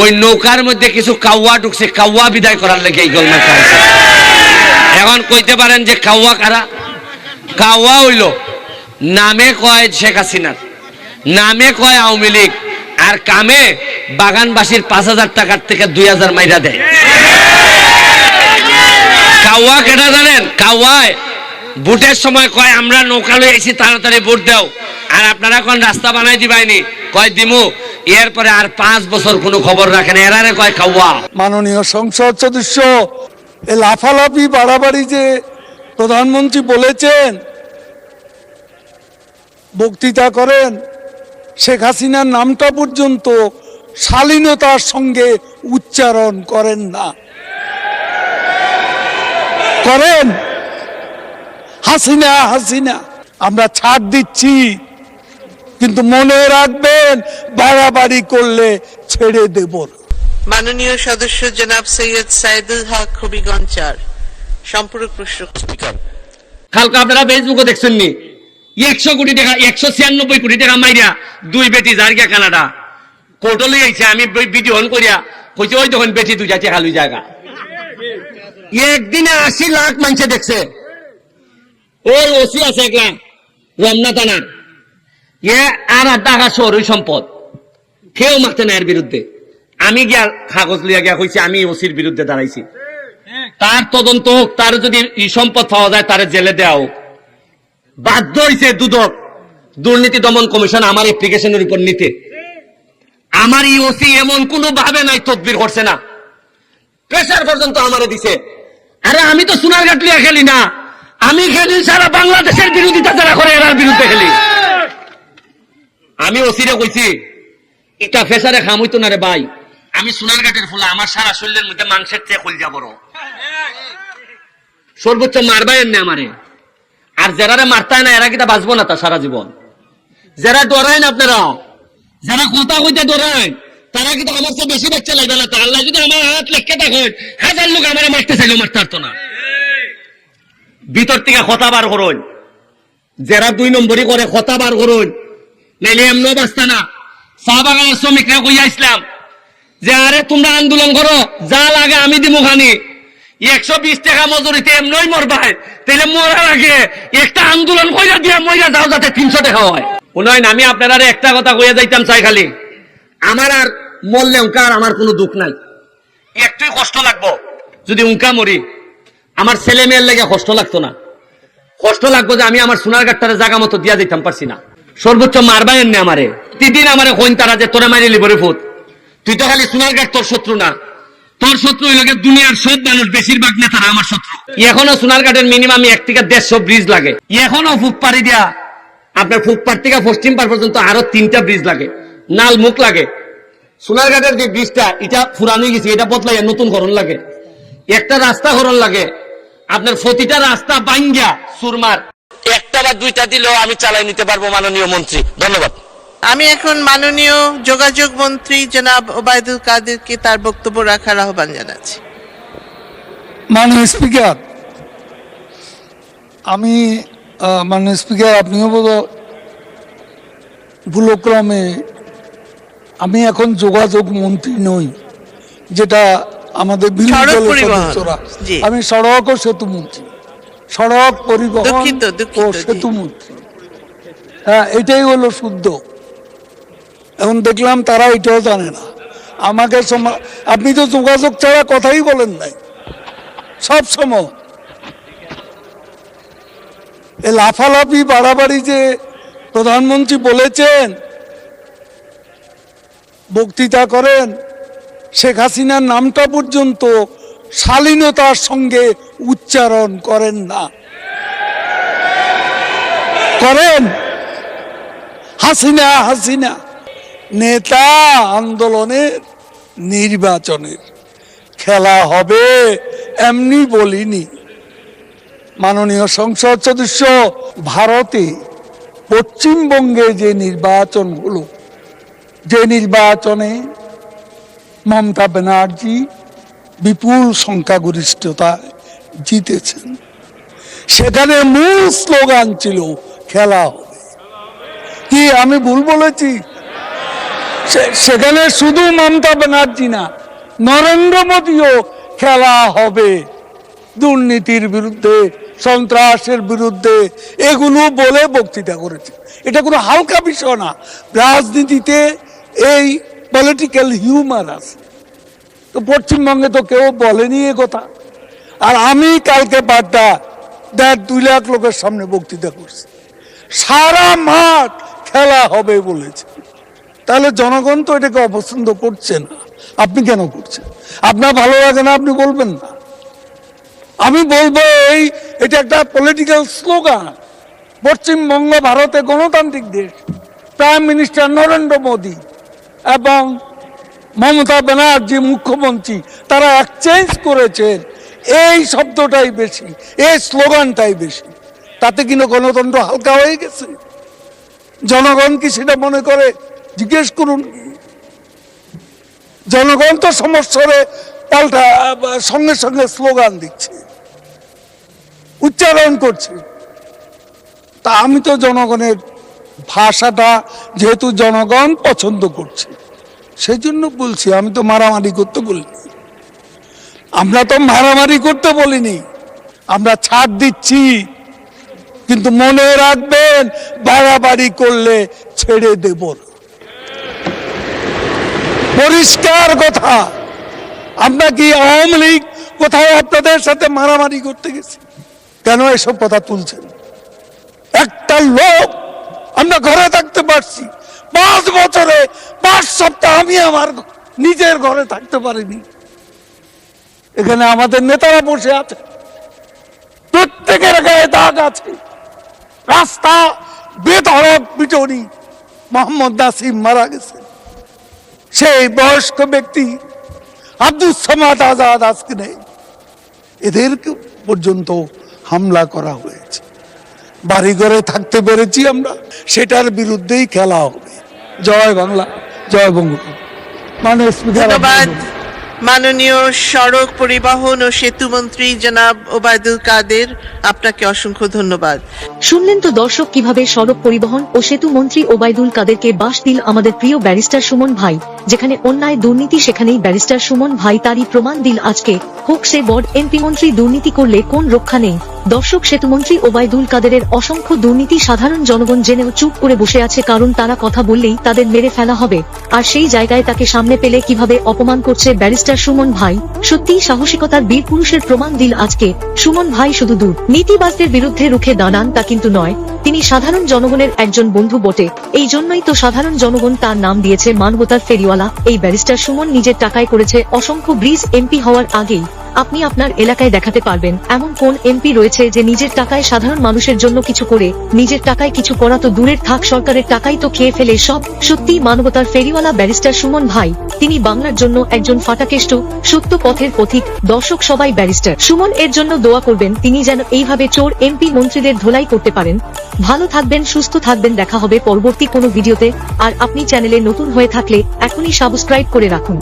ওই নৌকার মধ্যে কিছু কাউয়া ঢুকছে, কাউয়া বিদায় করার লেগে এই গোলমাল চাইছে। এখন কইতে পারেন যে কাউয়া কারা? কাউয়া হইল নামে কয় শেখ হাসিনার, নামে কয় আওয়ামী লীগ, আর কামে বাগানবাসীর 5,000 টাকার থেকে 2,000 মাইরা দেয়। কাউয়া কেটা জানেন? কাউয়ায় ভোটের সময় কয় আমরা নৌকা লই আইছি, তাড়াতাড়ি ভোট দাও, আর আপনারা কোন রাস্তা বানাই দিবাইনি, কয় দিমু, এরপরে আর 5 বছর কোনো খবর রাখেন, এরারে কয় কাউয়া। মাননীয় সংসদ সদস্য এ লাফালাফি বাড়াবাড়ি যে প্রধানমন্ত্রী বলেছেন, বক্তৃতা করেন, শেখ হাসিনার নামটা পর্যন্ত শালীনতার সঙ্গে উচ্চারণ করেন না। করেন হাসিনা হাসিনা, আমরা ছাড় দিচ্ছি, কিন্তু মনে রাখবেন বাড়াবাড়ি করলে ছেড়ে দেব। মাননীয় সদস্য জনাব সৈয়দ সাইদুল হক হবিগঞ্জ 4 সম্পূরক প্রশ্ন। স্পিকার, কালকে আপনারা ফেসবুকে দেখছেন নি 100 কোটি টাকা, 196 কোটি টাকা মাইরা 2 বেটি জার্গা কানাডা কোর্টে লই আইছে। আমি ভিডিও অন করিয়া কইছি ওই তখন বেটি 2 টাকা লই জায়গা, একদিনে 80 লাখ মানুষে দেখছে। ওই ওসি আছে একলা রমনা থানা, আর টাকা শহরই সম্পদ, কেউ মারতে না এর বিরুদ্ধে। আমি গিয়া কাগজ লিয়া গিয়া কইছি আমি ওসির বিরুদ্ধে দাঁড়াইছি, তার তদন্ত হোক, তার যদি সম্পদ পাওয়া যায় তার জেলে দেওয়া হোক। বাধ্য হয়েছে দুদক, দুর্নীতি দমন কমিশন আমার অ্যাপ্লিকেশনের উপর নিতে। আমার এই ওসি এমন কোন ভাবে নাই তদবির করছে না, প্রেসার পর্যন্ত আমারে দিছে। আরে আমি তো সোনারঘাট লিয়া খেলি না, আমি খেলি সারা বাংলাদেশের বিরোধিতা যারা করে এরার বিরুদ্ধে খেলি। আমি ওসিরে কইছি এটা ফেসারে খাম হইতো না রে ভাই, আমি সোনারঘাটের ফুলা, আমার সারা শরীরের মধ্যে মাংসের চেয়ে খুলজা বড়, সর্বোচ্চ মারবাই এমনি আমারে। আর যারা মারতায় না এরা কিটা বাঁচবো না তা সারা জীবন। যারা ডরায় না আপনারা, যারা কথা কইতে ডরায়, তারা কিন্তু আমার চেয়ে বেশি বাচ্চা লাগবে না। আল্লাহ যদি আমার হাত লেখকে দেখেন 1000 লোক আমার মারতে চাইলেও মারতে পারতো না। ভিতর থেকে কথা বার করুন, যারা 2 নম্বরই করে কথা বার করুন, নাইলে এমন বাঁচতা না। চা বাগানের শ্রমিকরা কইয়া ইসলাম যে আরে তোমরা আন্দোলন করো, যা লাগে আমি দিব খানি, 120 টাকা মজুরিতে এমনই মরবাই, তাহলে মরার আগে একটা আন্দোলন কইরা দিয়া মইরা দাও যাতে 300 টাকা হয়। উন্নয়ন আমি আপনারা একটা কথা কইয়া যাইতাম চাই, খালি আমার আর মরলে উনকা আর আমার কোনো দুঃখ নাই, একটুই কষ্ট লাগবো যদি উনকা মরি, আমার ছেলে মেয়ের লেগে কষ্ট লাগতো না। কষ্ট লাগবো যে আমি আমার সোনারঘাটটারে জায়গা মতো দিয়া দিতাম পারছি না। সর্বোচ্চ মারবাই এমনি আমারে, প্রতিদিন আমারে কইন তারা যে তোরা মারিলি বরে ফুট, তুই তো খালি সোনারঘাট তোর শত্রু না, তোর শত্রু হইল দুনিয়ার সব মানুষ, বেশিরভাগ নেতারা আমার শত্রু। এখনো সোনারঘাটের মিনিমাম 1 থেকে 150 ব্রিজ লাগে, এখনো ফুটপাড়ি দিয়া আপনার ফুটপাড় থেকে পশ্চিম পাড় পর্যন্ত আরো 3টা ব্রিজ লাগে, নাল মুখ লাগে। সোনারঘাটের যে ব্রিজটা এটা ফুরানো গেছে, এটা বদলাই নতুন করণ লাগে, একটা রাস্তা করণ লাগে। আপনার প্রতিটা রাস্তা বাঙ্গা সুরমার, একটা বা 2টা দিলেও আমি চালাই নিতে পারবো মাননীয় মন্ত্রী। ধন্যবাদ। আমি এখন মাননীয় যোগাযোগ মন্ত্রী জনাব ওবায়দুল কাদেরকে তার বক্তব্য রাখার আহ্বান জানাচ্ছি। মাননীয় স্পিকার, আমি মাননীয় স্পিকার, আপনিও বোধ ভুলক্রমে, আমি এখন যোগাযোগ মন্ত্রী নই, যেটা আমাদের বিরোধী দলের সদস্যরা, আমি সড়ক ও সেতু মন্ত্রী, সড়ক পরিবহন ও সেতু মন্ত্রী। হ্যাঁ, এটাই হলো শুদ্ধ। এখন দেখলাম তারা এটাও জানে না। আমাকে আপনি তো যোগাযোগ ছাড়া কথাই বলেন নাই সব সময়। এ লাফালাফি বাড়াবাড়ি যে প্রধানমন্ত্রী বলেছেন, বক্তৃতা করেন, শেখ হাসিনার নামটা পর্যন্ত শালীনতার সঙ্গে উচ্চারণ করেন না। করেন হাসিনা হাসিনা, নেতা আন্দোলনের নির্বাচনের খেলা হবে এমনি বলিনি। মাননীয় সংসদ সদস্য, ভারতে পশ্চিমবঙ্গে যে নির্বাচন হলো, যে নির্বাচনে মমতা ব্যানার্জি বিপুল সংখ্যাগরিষ্ঠতায় জিতেছেন, সেখানে মূল স্লোগান ছিল খেলা হবে। কি আমি ভুল বলেছি? সেখানে শুধু মমতা ব্যানার্জি না, নরেন্দ্র মোদীও খেলা হবে দুর্নীতির বিরুদ্ধে, সন্ত্রাসের বিরুদ্ধে, এগুলো বলে বক্তৃতা করেছে। এটা কোনো হালকা বিষয় না। রাজনীতিতে এই পলিটিক্যাল হিউমার আছে, তো পশ্চিমবঙ্গে তো কেউ বলেনি এ কথা। আর আমি কালকে বাড্ডা 1.5-2 লাখ লোকের সামনে বক্তৃতা করছি, সারা মাঠ খেলা হবে বলেছে। তাহলে জনগণ তো এটাকে অপছন্দ করছে না, আপনি কেন করছেন? আপনার ভালো লাগে না, আপনি বলবেন না। আমি বলবো এটা একটা পলিটিক্যাল স্লোগান। পশ্চিমবঙ্গ ভারতে গণতান্ত্রিক দেশ, প্রাইম মিনিস্টার নরেন্দ্র মোদী এবং মমতা ব্যানার্জি মুখ্যমন্ত্রী, তারা এক্সচেঞ্জ করেছেন এই শব্দটাই বেশি, এই স্লোগানটাই বেশি। তাতে কিন্তু গণতন্ত্র হালকা হয়ে গেছে। জনগণ কি সেটা মনে করে? জিজ্ঞেস করুন। জনগণ তো সমস্যারে পাল্টা সঙ্গে সঙ্গে স্লোগান দিচ্ছে, উচ্চারণ করছে। তা আমি তো জনগণের ভাষাটা যেহেতু জনগণ পছন্দ করছে সেই জন্য বলছি। আমি তো মারামারি করতে বলিনি, আমরা তো মারামারি করতে বলিনি, আমরা ছাড় দিচ্ছি। কিন্তু মনে রাখবেন, বাড়াবাড়ি করলে ছেড়ে দেব না। পরিষ্কার কথা। আমরা কি আওয়ামী লীগ কোথায় আপনাদের সাথে মারামারি করতে গেছি? কেন এসব কথা তুলছেন? একটা লোক আমরা ঘরে থাকতে পারছি 5 বছরে 5 সপ্তাহ আমি আমার নিজের ঘরে থাকতে পারিনি। এখানে আমাদের নেতারা বসে আছে, প্রত্যেকের গায়ে দাগ আছে। রাস্তা বেধড়ক পিটনি, মোহাম্মদ নাসিম মারা গেছে, সেই বয়স্ক ব্যক্তি আব্দুল সামাদ আজাদ আজকে নেই, এদেরকে পর্যন্ত হামলা করা হয়েছে। বাড়ি ঘরে থাকতে পেরেছি আমরা, সেটার বিরুদ্ধেই খেলা হবে। জয় বাংলা, জয় বঙ্গবন্ধু। ধন্যবাদ মাননীয় সড়ক পরিবহন ও সেতু মন্ত্রী জনাব ওবায়দুল কাদের, আপনাকে অসংখ্য ধন্যবাদ। শুনলেন তো দর্শক, কিভাবে সড়ক পরিবহন ও সেতু মন্ত্রী ওবায়দুল কাদেরকে বাঁশ দিল আমাদের প্রিয় ব্যারিস্টার সুমন ভাই। যেখানে অন্যায় দুর্নীতি সেখানেই ব্যারিস্টার সুমন ভাই তারই প্রমাণ দিল আজকে। হোক সে বড় এমপি মন্ত্রী, দুর্নীতি করলে কোন রক্ষা নেই। দর্শক, সেতুমন্ত্রী ওবায়দুল কাদেরের অসংখ্য দুর্নীতি সাধারণ জনগণ জেনেও চুপ করে বসে আছে, কারণ তারা কথা বললেই তাদের মেরে ফেলা হবে। আর সেই জায়গায় তাকে সামনে পেলে কিভাবে অপমান করছে ব্যারিস্টার সুমন ভাই। সত্যিই সাহসিকতার বীর পুরুষের প্রমাণ দিল আজকে। সুমন ভাই শুধু দুর্নীতিবাজদের বিরুদ্ধে রুখে দাঁড়ান তা কিন্তু নয়, তিনি সাধারণ জনগণের একজন বন্ধু বটে। এই জন্যই তো সাধারণ জনগণ তার নাম দিয়েছে মানবতার ফেরিওয়ালা। এই ব্যারিস্টার সুমন নিজের টাকায় করেছে অসংখ্য ব্রিজ। এমপি হওয়ার আগেই আপনি আপনার এলাকায় দেখাতে পারবেন এমন কোন এমপি রয়েছে যে নিজের টাকায় সাধারণ মানুষের জন্য কিছু করে? নিজের টাকায় কিছু করা তো দূরের থাক, সরকারের টাকাই তো খেয়ে ফেলে সব। সত্যি মানবতার ফেরিওয়ালা ব্যারিস্টার সুমন ভাই, তিনি বাংলার জন্য একজন ফাটাকেষ্ট, সত্য পথের পথিক। দর্শক সবাই ব্যারিস্টার সুমন এর জন্য দোয়া করবেন, তিনি যেন এইভাবে চোর এমপি মন্ত্রীদের ধোলাই করতে পারেন। ভালো থাকবেন, সুস্থ থাকবেন, দেখা হবে পরবর্তী কোনো ভিডিওতে। আর আপনি চ্যানেলে নতুন হয়ে থাকলে এখনই সাবস্ক্রাইব করে রাখুন।